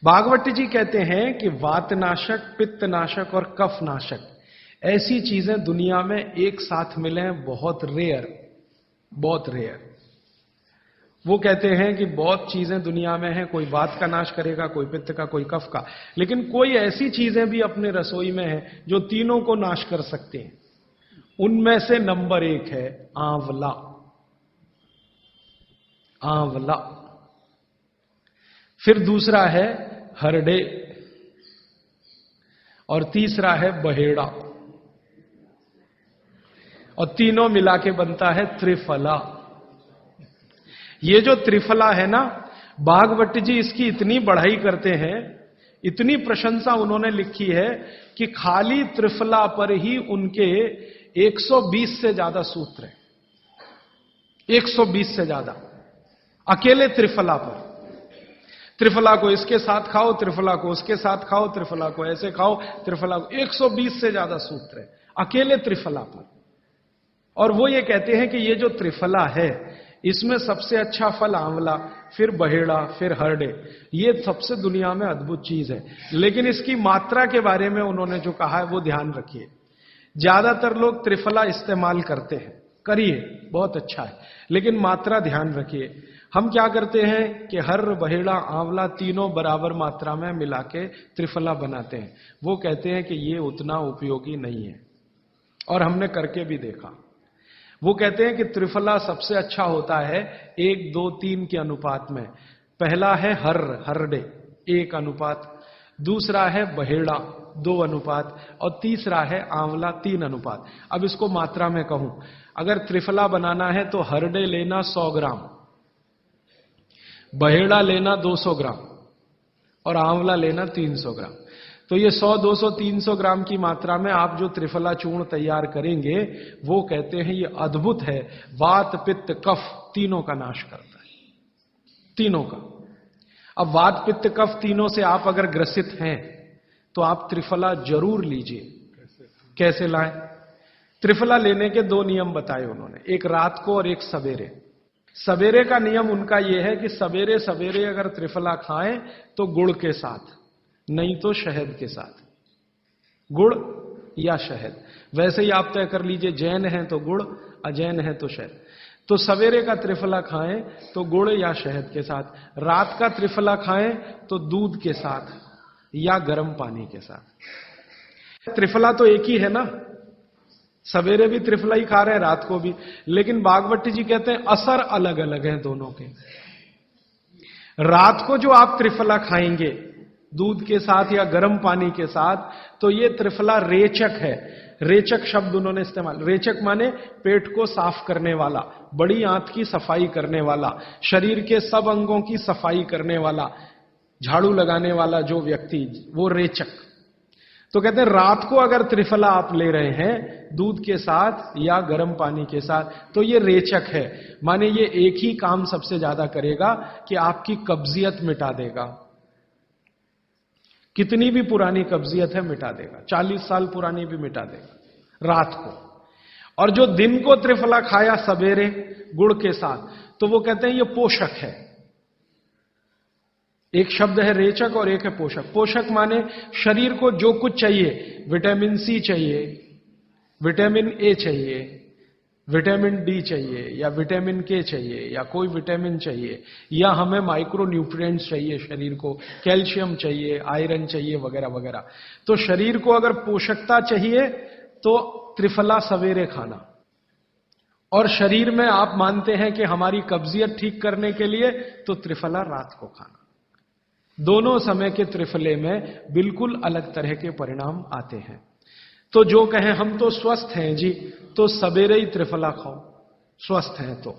भागवत जी कहते हैं कि वातनाशक, पित्तनाशक और कफनाशक ऐसी चीजें दुनिया में एक साथ मिले बहुत रेयर, बहुत रेयर। वो कहते हैं कि बहुत चीजें दुनिया में हैं, कोई वात का नाश करेगा, कोई पित्त का, कोई कफ का, लेकिन कोई ऐसी चीजें भी अपने रसोई में हैं जो तीनों को नाश कर सकते हैं। उनमें से नंबर 1 है आंवला। आंवला। फिर दूसरा है हरडे और तीसरा है बहेड़ा और तीनों मिला के बनता है त्रिफला। ये जो त्रिफला है ना, भागवत जी इसकी इतनी बढ़ाई करते हैं, इतनी प्रशंसा उन्होंने लिखी है कि खाली त्रिफला पर ही उनके 120 से ज्यादा सूत्र हैं। 120 से ज्यादा अकेले त्रिफला पर। त्रिफला को इसके साथ खाओ, त्रिफला को उसके साथ खाओ, त्रिफला को ऐसे खाओ, त्रिफला को 120 से ज्यादा सूत्र है अकेले त्रिफला पर। और वो ये कहते हैं कि ये जो त्रिफला है इसमें सबसे अच्छा फल आंवला, फिर बहेड़ा, फिर हरडे। ये सबसे दुनिया में अद्भुत चीज है। लेकिन इसकी मात्रा के बारे में उन्होंने जो कहा है वो ध्यान रखिए। ज्यादातर लोग त्रिफला इस्तेमाल करते हैं, करिए, बहुत अच्छा है, लेकिन मात्रा ध्यान रखिए। हम क्या करते हैं कि हर, बहेड़ा, आंवला तीनों बराबर मात्रा में मिला के त्रिफला बनाते हैं। वो कहते हैं कि ये उतना उपयोगी नहीं है, और हमने करके भी देखा। वो कहते हैं कि त्रिफला सबसे अच्छा होता है 1, 2, 3 के अनुपात में। पहला है हरडे 1 अनुपात, दूसरा है बहेड़ा 2 अनुपात, और तीसरा है आंवला 3 अनुपात। अब इसको मात्रा में कहूं, अगर त्रिफला बनाना है तो हरडे लेना 100 ग्राम, बहेड़ा लेना 200 ग्राम और आंवला लेना 300 ग्राम। तो ये 100, 200, 300 ग्राम की मात्रा में आप जो त्रिफला चूर्ण तैयार करेंगे, वो कहते हैं ये अद्भुत है, वात, पित्त, कफ तीनों का नाश करता है, तीनों का। अब वात, पित्त, कफ तीनों से आप अगर ग्रसित हैं तो आप त्रिफला जरूर लीजिए। कैसे लाएं? त्रिफला लेने के 2 नियम बताए उन्होंने, एक रात को और एक सवेरे। सवेरे का नियम उनका यह है कि सवेरे सवेरे अगर त्रिफला खाएं तो गुड़ के साथ, नहीं तो शहद के साथ। गुड़ या शहद, वैसे ही आप तय कर लीजिए, जैन है तो गुड़, अजैन है तो शहद। तो सवेरे का त्रिफला खाएं तो गुड़ या शहद के साथ, रात का त्रिफला खाएं तो दूध के साथ या गर्म पानी के साथ। त्रिफला तो एक ही है ना, सवेरे भी त्रिफला ही खा रहे हैं, रात को भी। लेकिन भागवत जी कहते हैं असर अलग अलग है दोनों के। रात को जो आप त्रिफला खाएंगे दूध के साथ या गर्म पानी के साथ, तो ये त्रिफला रेचक है। रेचक शब्द उन्होंने इस्तेमाल, रेचक माने पेट को साफ करने वाला, बड़ी आंत की सफाई करने वाला, शरीर के सब अंगों की सफाई करने वाला, झाड़ू लगाने वाला जो व्यक्ति, वो रेचक। तो कहते हैं रात को अगर त्रिफला आप ले रहे हैं दूध के साथ या गर्म पानी के साथ, तो ये रेचक है, माने ये एक ही काम सबसे ज्यादा करेगा कि आपकी कब्जियत मिटा देगा। कितनी भी पुरानी कब्जियत है मिटा देगा, 40 साल पुरानी भी मिटा देगा रात को। और जो दिन को त्रिफला खाया सवेरे गुड़ के साथ, तो वो कहते हैं ये पोषक है। एक शब्द है रेचक और एक है पोषक। पोषक माने शरीर को जो कुछ चाहिए, विटामिन सी चाहिए, विटामिन ए चाहिए, विटामिन डी चाहिए, या विटामिन के चाहिए, या कोई विटामिन चाहिए, या हमें माइक्रो न्यूट्रिएंट्स चाहिए शरीर को, कैल्शियम चाहिए, आयरन चाहिए, वगैरह वगैरह। तो शरीर को अगर पोषकता चाहिए तो त्रिफला सवेरे खाना, और शरीर में आप मानते हैं कि हमारी कब्जियत ठीक करने के लिए तो त्रिफला रात को खाना। दोनों समय के त्रिफले में बिल्कुल अलग तरह के परिणाम आते हैं। तो जो कहें हम तो स्वस्थ हैं जी, तो सवेरे ही त्रिफला खाओ, स्वस्थ हैं तो।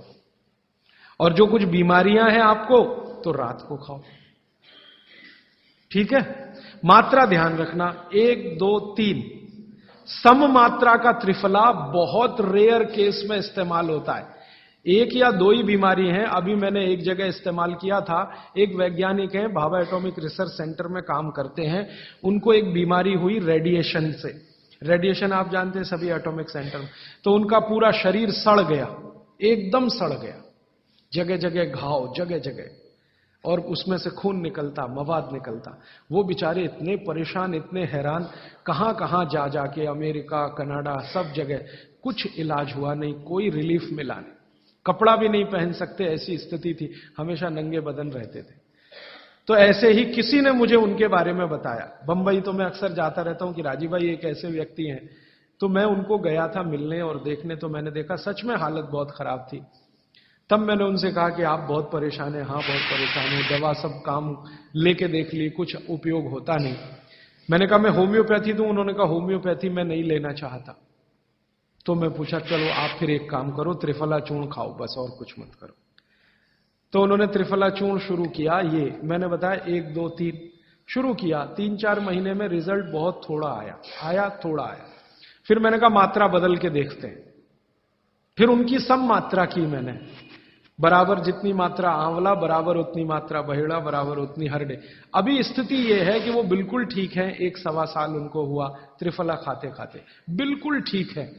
और जो कुछ बीमारियां हैं आपको, तो रात को खाओ। ठीक है? मात्रा ध्यान रखना, 1, 2, 3 सम मात्रा का त्रिफला बहुत रेयर केस में इस्तेमाल होता है। 1 या 2 ही बीमारी हैं। अभी मैंने एक जगह इस्तेमाल किया था, एक वैज्ञानिक हैं, भाभा एटॉमिक रिसर्च सेंटर में काम करते हैं, उनको एक बीमारी हुई रेडिएशन से। रेडिएशन आप जानते हैं सभी एटॉमिक सेंटर में। तो उनका पूरा शरीर सड़ गया, एकदम सड़ गया, जगह जगह घाव, जगह जगह, और उसमें से खून निकलता, मवाद निकलता। वो बेचारे इतने परेशान, इतने हैरान, कहां कहां जा जाके, अमेरिका, कनाडा, सब जगह, कुछ इलाज हुआ नहीं, कोई रिलीफ मिला नहीं। कपड़ा भी नहीं पहन सकते, ऐसी स्थिति थी, हमेशा नंगे बदन रहते थे। तो ऐसे ही किसी ने मुझे उनके बारे में बताया। बंबई तो मैं अक्सर जाता रहता हूं कि राजीव भाई एक ऐसे व्यक्ति हैं। तो मैं उनको गया था मिलने और देखने, तो मैंने देखा सच में हालत बहुत खराब थी। तब मैंने उनसे कहा कि आप बहुत परेशान हैं। हाँ, बहुत परेशान हूं, दवा सब काम लेके देख ली, कुछ उपयोग होता नहीं। मैंने कहा मैं होम्योपैथी दूं? उन्होंने कहा होम्योपैथी मैं नहीं लेना चाहता। तो मैं पूछा चलो आप फिर एक काम करो, त्रिफला चूर्ण खाओ बस, और कुछ मत करो। तो उन्होंने त्रिफला चूर्ण शुरू किया। ये मैंने बताया 1 2 3 शुरू किया। 3-4 महीने में रिजल्ट बहुत थोड़ा आया, थोड़ा आया। फिर मैंने कहा मात्रा बदल के देखते हैं। फिर उनकी सब मात्रा की मैंने, बराबर जितनी मात्रा आंवला, बराबर उतनी मात्रा बहेड़ा, बराबर उतनी हरडे। अभी स्थिति यह है कि वो बिल्कुल ठीक है। 1-1.25 साल उनको हुआ त्रिफला खाते खाते, बिल्कुल ठीक है,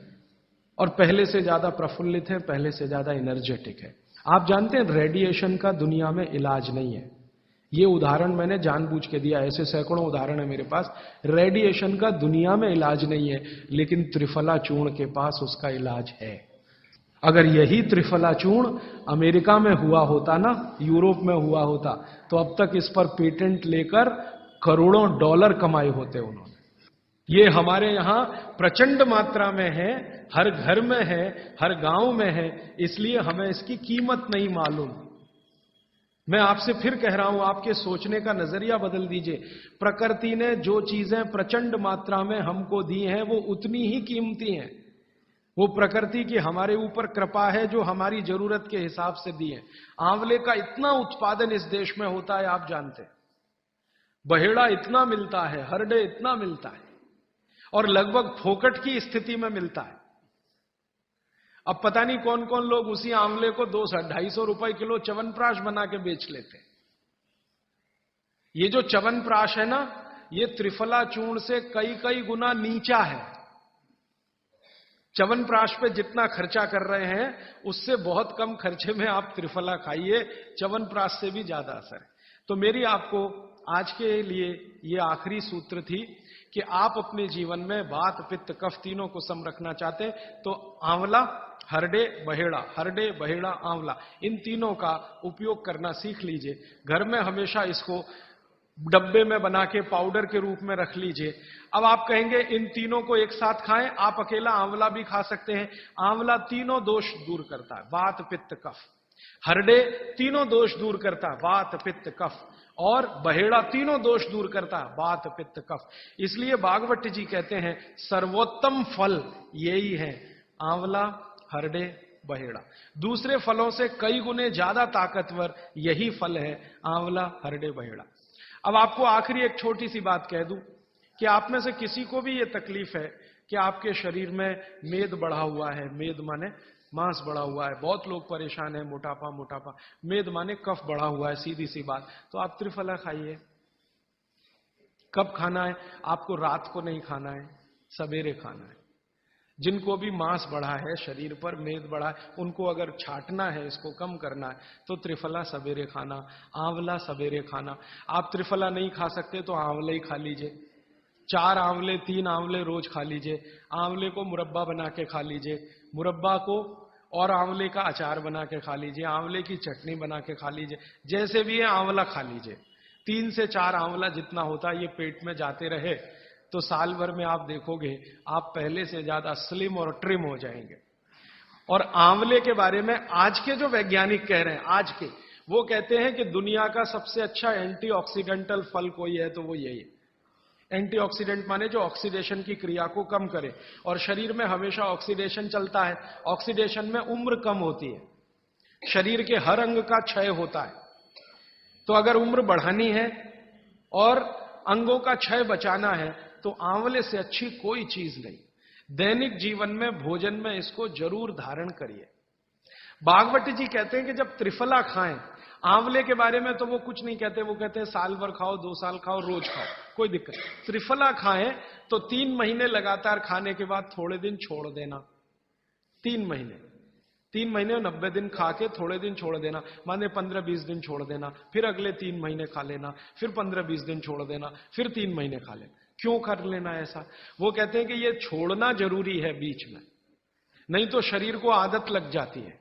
और पहले से ज्यादा प्रफुल्लित है, पहले से ज्यादा एनर्जेटिक है। आप जानते हैं रेडिएशन का दुनिया में इलाज नहीं है। ये उदाहरण मैंने जानबूझ के दिया, ऐसे सैकड़ों उदाहरण है मेरे पास। रेडिएशन का दुनिया में इलाज नहीं है, लेकिन त्रिफला चूर्ण के पास उसका इलाज है। अगर यही त्रिफला चूर्ण अमेरिका में हुआ होता ना, यूरोप में हुआ होता, तो अब तक इस पर पेटेंट लेकर करोड़ों डॉलर कमाए होते उन्होंने। ये हमारे यहां प्रचंड मात्रा में है, हर घर में है, हर गांव में है, इसलिए हमें इसकी कीमत नहीं मालूम। मैं आपसे फिर कह रहा हूं, आपके सोचने का नजरिया बदल दीजिए। प्रकृति ने जो चीजें प्रचंड मात्रा में हमको दी हैं, वो उतनी ही कीमती हैं। वो प्रकृति की हमारे ऊपर कृपा है, जो हमारी जरूरत के हिसाब से दी है। आंवले का इतना उत्पादन इस देश में होता है, आप जानते हैं। बहेड़ा इतना मिलता है, हरडे इतना मिलता है, और लगभग फोकट की स्थिति में मिलता है। अब पता नहीं कौन कौन लोग उसी आंवले को 200-250 रुपए किलो च्यवनप्राश बना के बेच लेते हैं। ये जो च्यवनप्राश है ना, ये त्रिफला चूर्ण से कई कई गुना नीचा है। च्यवनप्राश पे जितना खर्चा कर रहे हैं, उससे बहुत कम खर्चे में आप त्रिफला खाइए, च्यवनप्राश से भी ज्यादा असर है। तो मेरी आपको आज के लिए ये आखिरी सूत्र थी कि आप अपने जीवन में वात, पित्त, कफ तीनों को सम रखना चाहते हैं, तो आंवला, हरडे, बहेड़ा, हरडे, बहेड़ा, आंवला, इन तीनों का उपयोग करना सीख लीजिए। घर में हमेशा इसको डब्बे में बना के पाउडर के रूप में रख लीजिए। अब आप कहेंगे इन तीनों को एक साथ खाएं, आप अकेला आंवला भी खा सकते हैं। आंवला तीनों दोष दूर करता है, वात, पित्त, कफ। हरडे तीनों दोष दूर करता है, वात, पित्त, कफ। और बहेड़ा तीनों दोष दूर करता है, वात, पित्त, कफ। इसलिए भागवत जी कहते हैं सर्वोत्तम फल यही है, आंवला, हरडे, बहेड़ा। दूसरे फलों से कई गुने ज्यादा ताकतवर यही फल है, आंवला, हरडे, बहेड़ा। अब आपको आखिरी एक छोटी सी बात कह दूं कि आप में से किसी को भी यह तकलीफ है कि आपके शरीर में मेद बढ़ा हुआ है, मेद माने मांस बढ़ा हुआ है, बहुत लोग परेशान हैं, मोटापा, मोटापा, मेद माने कफ बढ़ा हुआ है, सीधी सी बात। तो आप त्रिफला खाइए। कब खाना है? आपको रात को नहीं खाना है, सवेरे खाना है। जिनको भी मांस बढ़ा है, शरीर पर मेद बढ़ा है, उनको अगर छाटना है, इसको कम करना है, तो त्रिफला सवेरे खाना, आंवला सवेरे खाना। आप त्रिफला नहीं खा सकते तो आंवले ही खा लीजिए। 4 आंवले, 3 आंवले रोज खा लीजिए। आंवले को मुरब्बा बना के खा लीजिए, मुरब्बा को और आंवले का अचार बना के खा लीजिए, आंवले की चटनी बना के खा लीजिए, जैसे भी है आंवला खा लीजिए। 3 से 4 आंवला जितना होता है, ये पेट में जाते रहे तो साल भर में आप देखोगे आप पहले से ज्यादा स्लिम और ट्रिम हो जाएंगे। और आंवले के बारे में आज के जो वैज्ञानिक कह रहे हैं, आज के, वो कहते हैं कि दुनिया का सबसे अच्छा एंटीऑक्सीडेंटल फल कोई है तो वो यही है। एंटीऑक्सीडेंट माने जो ऑक्सीडेशन की क्रिया को कम करे, और शरीर में हमेशा ऑक्सीडेशन चलता है। ऑक्सीडेशन में उम्र कम होती है, शरीर के हर अंग का क्षय होता है। तो अगर उम्र बढ़ानी है और अंगों का क्षय बचाना है, तो आंवले से अच्छी कोई चीज नहीं। दैनिक जीवन में, भोजन में इसको जरूर धारण करिए। भागवत जी कहते हैं कि जब त्रिफला खाएं, आंवले के बारे में तो वो कुछ नहीं कहते, वो कहते हैं साल भर खाओ, 2 साल खाओ, रोज खाओ, कोई दिक्कत। त्रिफला खाएं तो 3 महीने लगातार खाने के बाद थोड़े दिन छोड़ देना, 3 महीने। 3 महीने 90 दिन खा के थोड़े दिन छोड़ देना, माने 15-20 दिन छोड़ देना, फिर अगले 3 महीने खा लेना, फिर 15-20 दिन छोड़ देना, फिर 3 महीने खा लेना। क्यों कर लेना ऐसा? वो कहते हैं कि ये छोड़ना जरूरी है बीच में, नहीं तो शरीर को आदत लग जाती है।